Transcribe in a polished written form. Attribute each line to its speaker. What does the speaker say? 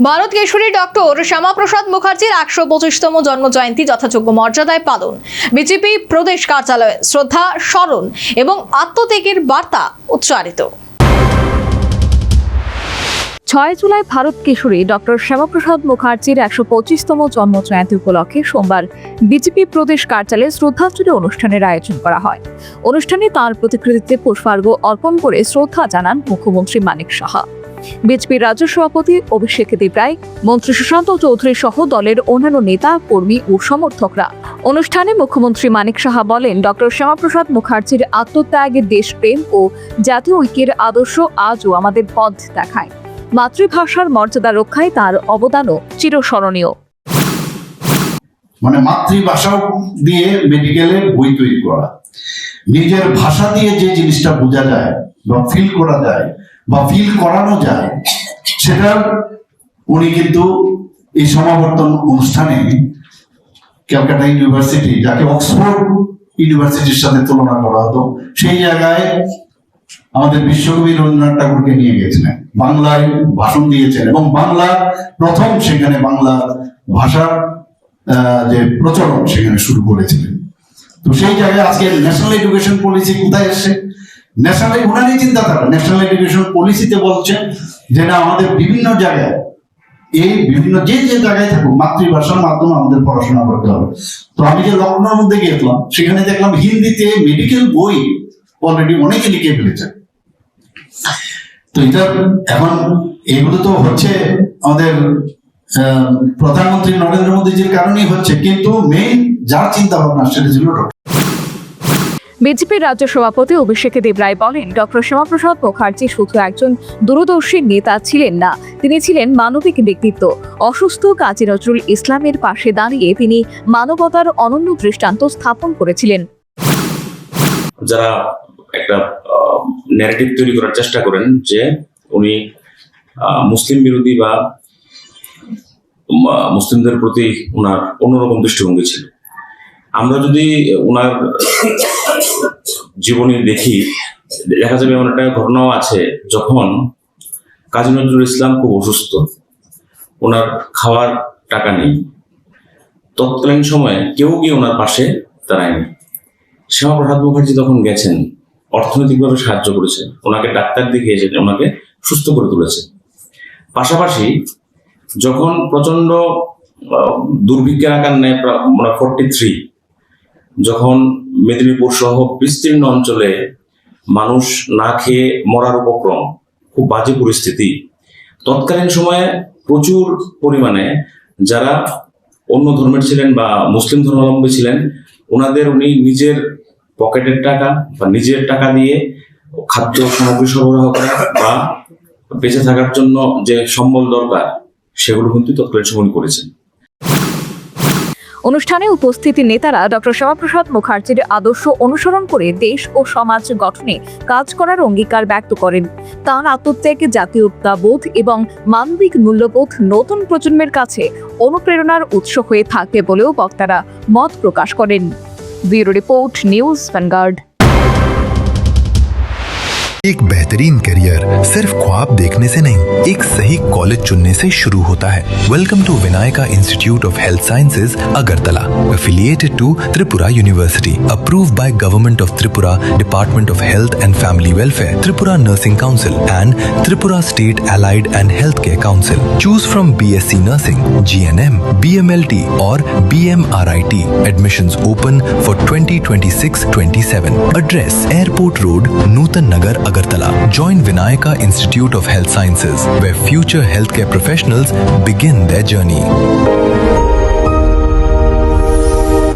Speaker 1: Bharat Keshari doctor Shyamaprasad মুখার্জির ১২৫তম জন্মজয়ন্তী যথাযোগ্য মর্যাদায় পালন। বিজেপি প্রদেশ কার্যালয়ে শ্রদ্ধা স্মরণ এবং আত্মত্যাগের বার্তা উচ্চারিত।
Speaker 2: ৬ জুলাই ভারত কেশরী ডক্টর শ্যামাপ্রসাদ মুখার্জির ১২৫তম জন্মজয়ন্তী উপলক্ষে সোমবার বিজেপি প্রদেশ কার্যালয়ে শ্রদ্ধাঞ্জলি অনুষ্ঠানের আয়োজন করা হয়। অনুষ্ঠানে তাঁর প্রতিকৃতিতে পুষ্পার্ঘ্য অর্পণ করে শ্রদ্ধা জানান মুখ্যমন্ত্রী মানিক সাহা, বিজেপির রাজ্য সভাপতি অভিষেক দেবরায়, মন্ত্রী সুশান্ত চৌধুরী সহ দলের অন্যান্য নেতা কর্মী ও সমর্থকরা। অনুষ্ঠানে মুখ্যমন্ত্রী মানিক সাহা বলেন, ডক্টর শ্যামাপ্রসাদ মুখার্জির আত্মত্যাগের, দেশপ্রেম ও জাতীয় ঐক্যের আদর্শ আজও আমাদের পথ দেখায়। মাতৃভাষার মর্যাদা রক্ষায় তার অবদানও চিরস্মরণীয়।
Speaker 3: মানে মাতৃভাষা দিয়ে মেডিকেলের বই তৈরি করা, নিজের ভাষা দিয়ে যে জিনিসটা বোঝা যায় বা ফিল করা যায় বা ফিল করানো যায়, সেটা উনি কিন্তু এই সমাবর্তন অনুষ্ঠানে ক্যালকাটা ইউনিভার্সিটি, যাকে অক্সফোর্ড ইউনিভার্সিটির সাথে তুলনা করা হতো, সেই জায়গায় আমাদের বিশ্বকবি রবীন্দ্রনাথ ঠাকুরকে নিয়ে গেছিলেন, বাংলায় ভাষণ দিয়েছেন এবং বাংলা প্রথম সেখানে বাংলা ভাষার যে প্রচলন সেখানে শুরু করেছিলেন। তো সেই জায়গায় আজকে ন্যাশনাল এডুকেশন পলিসি কোথায় এসছে? ন্যাশনাল উনারই চিন্তাধারা ন্যাশনাল এডুকেশন পলিসিতে বলছেন যে না, আমাদের বিভিন্ন জায়গায় এই বিভিন্ন যে জায়গায় থাকুক মাতৃভাষার মাধ্যমে আমাদের পড়াশোনা করতে হবে। তো আমি যে লখনৌর মধ্যে গিয়েছিলাম, সেখানে দেখলাম হিন্দিতে মেডিকেল বই অলরেডি অনেকে লিখে ফেলেছে। তো এটা এখন এগুলো তো হচ্ছে আমাদের প্রধানমন্ত্রী নরেন্দ্র মোদীজির কারণেই হচ্ছে, কিন্তু মেইন যার চিন্তা ভাবনা সেটা ছিল
Speaker 2: বিজেপির রাজ্য সভাপতি অভিষেক দেবরায় বলেন, ডক্টর শ্যামাপ্রসাদ মুখার্জি শুধু একজন দূরদর্শী নেতা ছিলেন না, তিনি ছিলেন মানবিক ব্যক্তিত্ব। অসুস্থ কাজী নজরুল ইসলামের পাশে দাঁড়িয়ে তিনি মানবতার অনন্য দৃষ্টান্ত স্থাপন করেছিলেন।
Speaker 4: যারা একটা ন্যারেটিভ তৈরি করার চেষ্টা করেন যে উনি মুসলিম বিরোধী বা মুসলিমদের প্রতি ওনার অন্যরকম দৃষ্টিভঙ্গি ছিল, আমরা যদি ওনার জীবনী দেখি, দেখা যাবে এমন একটা ঘটনাও আছে যখন কাজী নজরুল ইসলাম খুব অসুস্থ, ওনার খাওয়ার টাকা নেই, তৎকালীন সময়ে কেউ গিয়ে ওনার পাশে দাঁড়ায়নি। শ্যামাপ্রসাদ মুখার্জি তখন গেছেন, অর্থনৈতিকভাবে সাহায্য করেছে, ওনাকে ডাক্তার দেখিয়েছে, ওনাকে সুস্থ করে তুলেছে। পাশাপাশি যখন প্রচন্ড দুর্ভিক্ষের আকার নেয় 43, যখন মেদিনীপুর সহ বিস্তীর্ণ অঞ্চলে মানুষ না খেয়ে মরার উপক্রম, খুব বাজে পরিস্থিতি, তৎকালীন সময়ে প্রচুর পরিমাণে যারা অন্য ধর্মের ছিলেন বা মুসলিম ধর্মাবলম্বী ছিলেন, ওনাদের উনি নিজের পকেটের টাকা বা নিজের টাকা দিয়ে খাদ্য সামগ্রী সরবরাহ করা বা বেঁচে থাকার জন্য যে সম্বল দরকার, সেগুলো কিন্তু তৎকালীন সময় করেছেন।
Speaker 2: অনুষ্ঠানে উপস্থিত নেতারা ডক্টর শ্যামাপ্রসাদ মুখার্জির আদর্শ অনুসরণ করে দেশ ও সমাজ গঠনে কাজ করার অঙ্গীকার ব্যক্ত করেন। তাঁর আত্মত্যাগ, জাতীয়তাবোধ এবং মানবিক মূল্যবোধ নতুন প্রজন্মের কাছে অনুপ্রেরণার উৎস হয়ে থাকবে বলেও বক্তারা মত প্রকাশ করেন। Bureau report, news vanguard.
Speaker 5: एक बेहतरीन करियर सिर्फ ख्वाब देखने से नहीं, एक सही कॉलेज चुनने से शुरू होता है। Welcome to Vinayaka institute of health sciences, Agartala, affiliated to Tripura University, approved by Government of Tripura, Department of Health and Family Welfare, Tripura Nursing Council and Tripura State Allied and Healthcare Council. Choose from BSc Nursing, GNM, BMLT or BMRIT. Admissions open for 2026-27. Address: Airport Road, Nutan Nagar, Agartala. Join Vinayaka Institute of Health Sciences, where future healthcare professionals begin their journey.